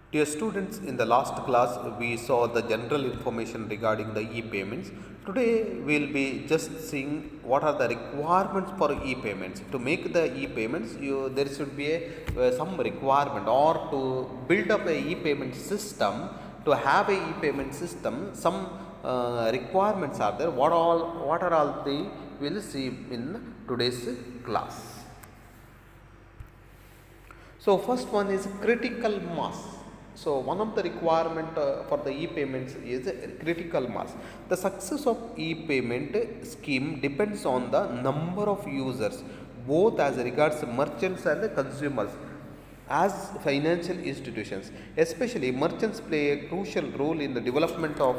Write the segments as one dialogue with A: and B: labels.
A: Dear students, in the last class we saw the general information regarding the e-payments. Today we will be just seeing what are the requirements for e-payments. To make the e-payments, there should be some requirement, or to build up a e-payment system. To have a e-payment system, some requirements are there. What are all the we will see in today's class. So first one is critical mass. So one of the requirement for the e-payments is critical mass. The success of e-payment scheme depends on the number of users, both as regards merchants and consumers, as financial institutions. Especially merchants play a crucial role in the development of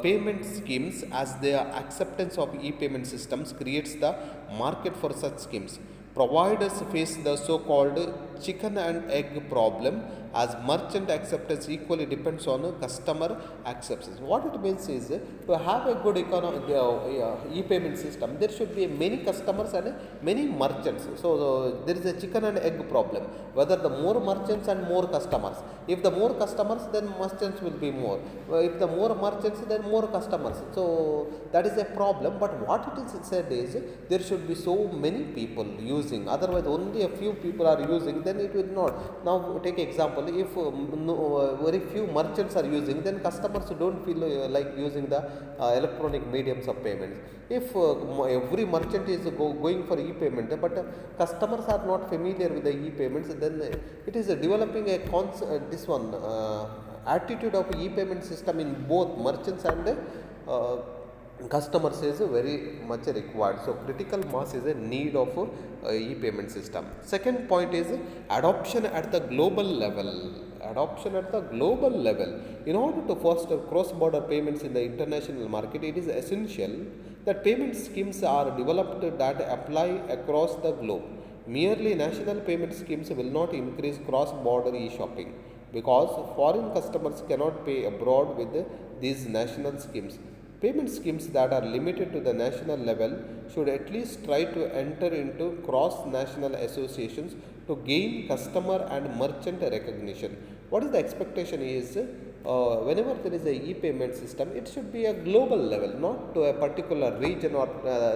A: payment schemes, as their acceptance of e-payment systems creates the market for such schemes. Providers face the so-called chicken and egg problem, as merchant acceptance equally depends on customer acceptance. What it means is, to have a good e-payment system, there should be many customers and many merchants. So there is a chicken and egg problem. Whether the more merchants and more customers. If the more customers, then merchants will be more. If the more merchants, then more customers. So that is a problem. But what it is said is, there should be so many people using. Otherwise, only a few people are using, then it will not. Now take example, if very few merchants are using, then customers don't feel like using the electronic mediums of payments. If every merchant is going for e-payment, but customers are not familiar with the e-payments, then it is developing a this one attitude of e-payment system in both merchants and customers is very much required. So critical mass is a need of e-payment system. Second point is adoption at the global level. Adoption at the global level. In order to foster cross-border payments in the international market, it is essential that payment schemes are developed that apply across the globe. Merely national payment schemes will not increase cross-border e-shopping, because foreign customers cannot pay abroad with these national schemes. Payment schemes that are limited to the national level should at least try to enter into cross national associations to gain customer and merchant recognition. What is the expectation is, whenever there is a e-payment system, it should be a global level, not to a particular region or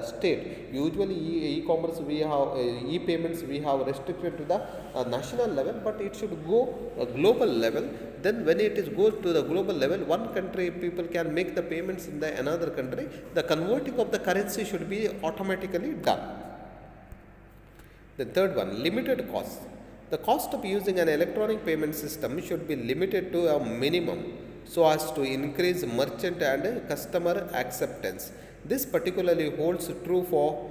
A: state. Usually e-commerce we have e-payments we have restricted to the national level, but it should go a global level. Then when it is goes to the global level, one country people can make the payments in the another country. The converting of the currency should be automatically done. The third one, limited cost. The cost of using an electronic payment system should be limited to a minimum, so as to increase merchant and customer acceptance. This particularly holds true for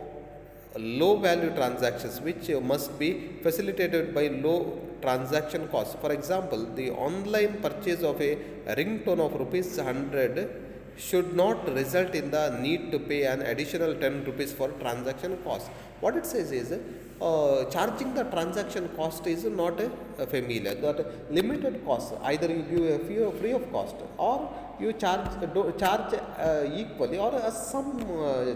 A: low value transactions, which must be facilitated by low transaction costs. For example, the online purchase of a ringtone of rupees 100 should not result in the need to pay an additional 10 rupees for transaction cost. What it says is, charging the transaction cost is not familiar. That limited cost, either you give a free of cost, or you charge equally, or some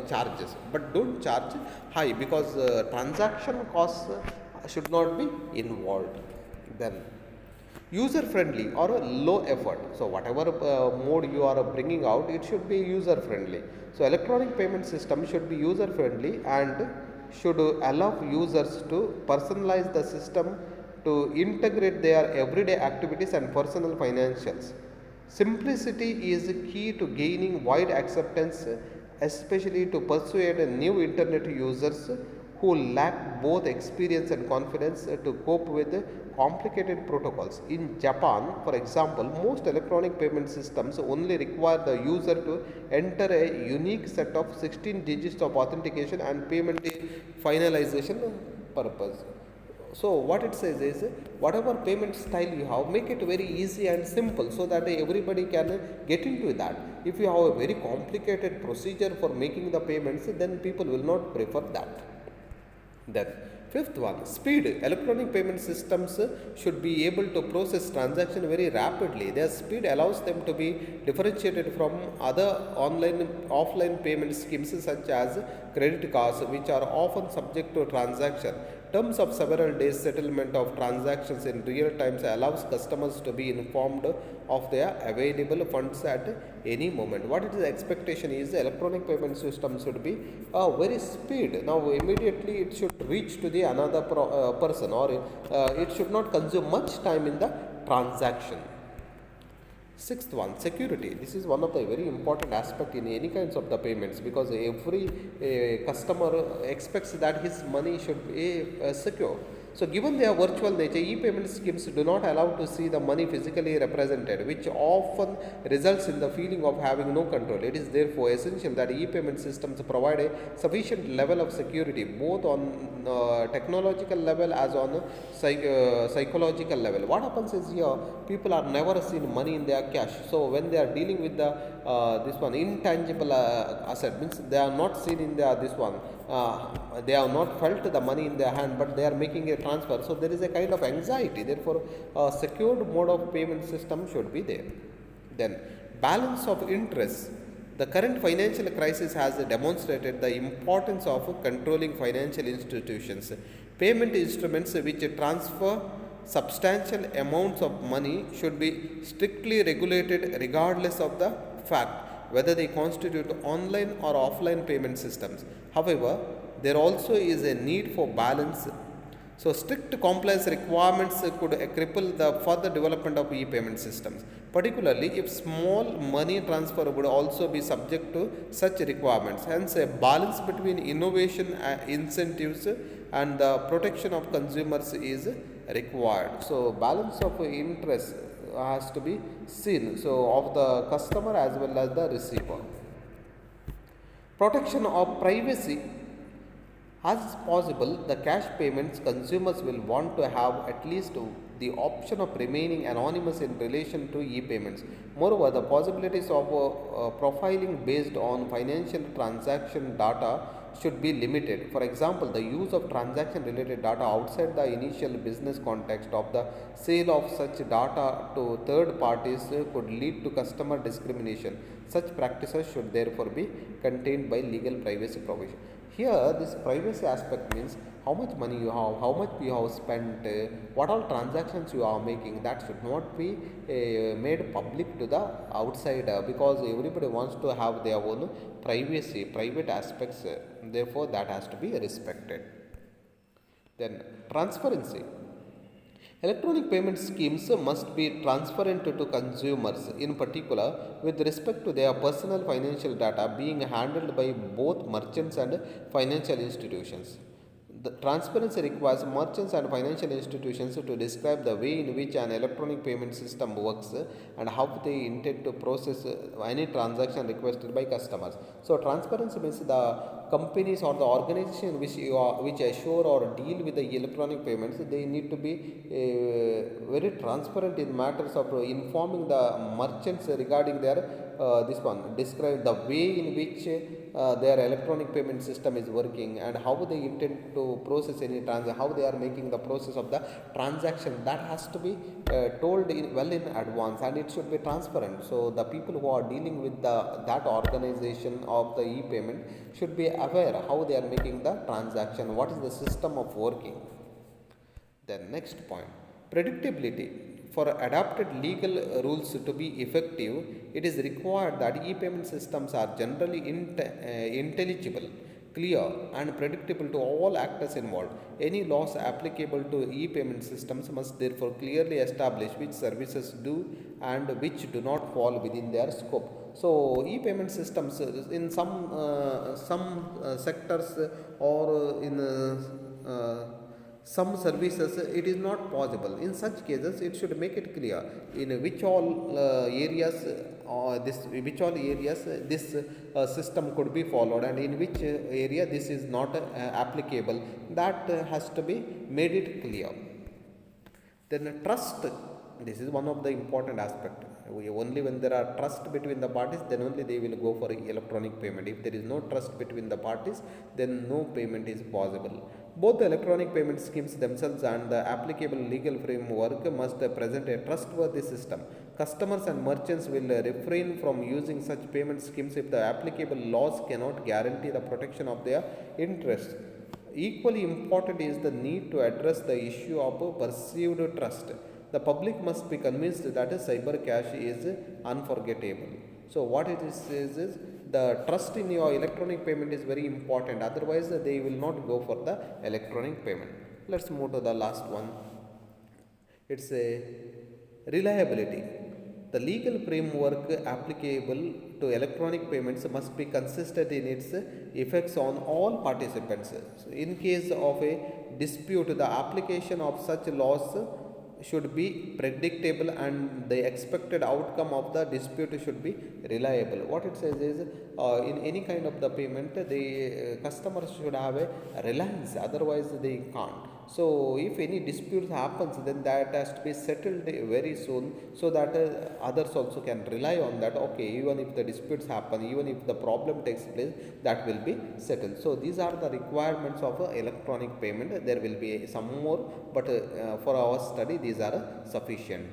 A: charges, but don't charge high, because transaction costs should not be involved. Then user friendly or low effort. So whatever mode you are bringing out, it should be user friendly. So electronic payment system should be user friendly and should allow users to personalize the system to integrate their everyday activities and personal financials. Simplicity is key to gaining wide acceptance, especially to persuade new internet users who lack both experience and confidence to cope with complicated protocols. In Japan, for example, most electronic payment systems only require the user to enter a unique set of 16 digits of authentication and payment finalization purpose. So what it says is, whatever payment style you have, make it very easy and simple, so that everybody can get into that. If you have a very complicated procedure for making the payments, then people will not prefer that. Then fifth one, speed. Electronic payment systems should be able to process transaction very rapidly. Their speed allows them to be differentiated from other offline payment schemes, such as credit cards, which are often subject to transaction terms of several days settlement of transactions in real time allows customers to be informed of their available funds at any moment. What is the expectation is the electronic payment system should be very speed. Now immediately it should reach to the another person, or it should not consume much time in the transaction. Sixth one, security. This is one of the very important aspect in any kinds of the payments, because every customer expects that his money should be secure. So given their virtual nature, e-payment schemes do not allow to see the money physically represented, which often results in the feeling of having no control. It is therefore essential that e-payment systems provide a sufficient level of security, both on technological level as on psychological level. What happens is here, people are never seen money in their cash. So when they are dealing with the this one intangible asset, means they are not seen in their this one. They have not felt the money in their hand, but they are making a transfer. So there is a kind of anxiety. Therefore, a secured mode of payment system should be there. Then, balance of interest. The current financial crisis has demonstrated the importance of controlling financial institutions. Payment instruments which transfer substantial amounts of money should be strictly regulated regardless of the fact whether they constitute online or offline payment systems. However, there also is a need for balance. So, strict compliance requirements could cripple the further development of e-payment systems, particularly if small money transfer would also be subject to such requirements. Hence, a balance between innovation incentives and the protection of consumers is required. So, balance of interest has to be seen, so of the customer as well as the receiver. Protection of privacy. As possible, the cash payments consumers will want to have at least the option of remaining anonymous in relation to e-payments. Moreover, the possibilities of profiling based on financial transaction data should be limited. For example, the use of transaction related data outside the initial business context of the sale of such data to third parties could lead to customer discrimination. Such practices should therefore be contained by legal privacy provision. Here, this privacy aspect means how much money you have, how much you have spent, what all transactions you are making. That should not be made public to the outsider, because everybody wants to have their own privacy, private aspects. Therefore, that has to be respected. Then, transparency. Electronic payment schemes must be transparent to consumers, in particular with respect to their personal financial data being handled by both merchants and financial institutions. The transparency requires merchants and financial institutions to describe the way in which an electronic payment system works and how they intend to process any transaction requested by customers. So, transparency means the companies or the organization which assure or deal with the electronic payments, they need to be very transparent in matters of informing the merchants regarding their this one, describe the way in which their electronic payment system is working and how they intend to process any transaction, how they are making the process of the transaction. That has to be told well in advance, and it should be transparent. So the people who are dealing with that organization of the e-payment should be aware how they are making the transaction, what is the system of working. Then next point, predictability. For adopted legal rules to be effective, it is required that e-payment systems are generally intelligible, clear and predictable to all actors involved. Any laws applicable to e-payment systems must therefore clearly establish which services do and which do not fall within their scope. So, e-payment systems in some sectors or in some services it is not possible. In such cases, it should make it clear in which all areas this system could be followed, and in which area this is not applicable. That has to be made it clear. Then trust. This is one of the important aspect. Only when there are trust between the parties, then only they will go for electronic payment. If there is no trust between the parties, then no payment is possible. Both the electronic payment schemes themselves and the applicable legal framework must present a trustworthy system. Customers and merchants will refrain from using such payment schemes if the applicable laws cannot guarantee the protection of their interests. equally important is the need to address the issue of perceived trust. The public must be convinced that cyber cash is unforgettable. So what it is the trust in your electronic payment is very important. Otherwise, they will not go for the electronic payment. Let's move to the last one. It's a reliability. The legal framework applicable to electronic payments must be consistent in its effects on all participants. So in case of a dispute, the application of such laws should be predictable and the expected outcome of the dispute should be reliable. What it says is in any kind of the payment, the customers should have a reliance, otherwise they can't. So if any dispute happens, then that has to be settled very soon, so that others also can rely on that. Okay, even if the disputes happen, even if the problem takes place, that will be settled. So these are the requirements of electronic payment. There will be some more, but for our study these are sufficient.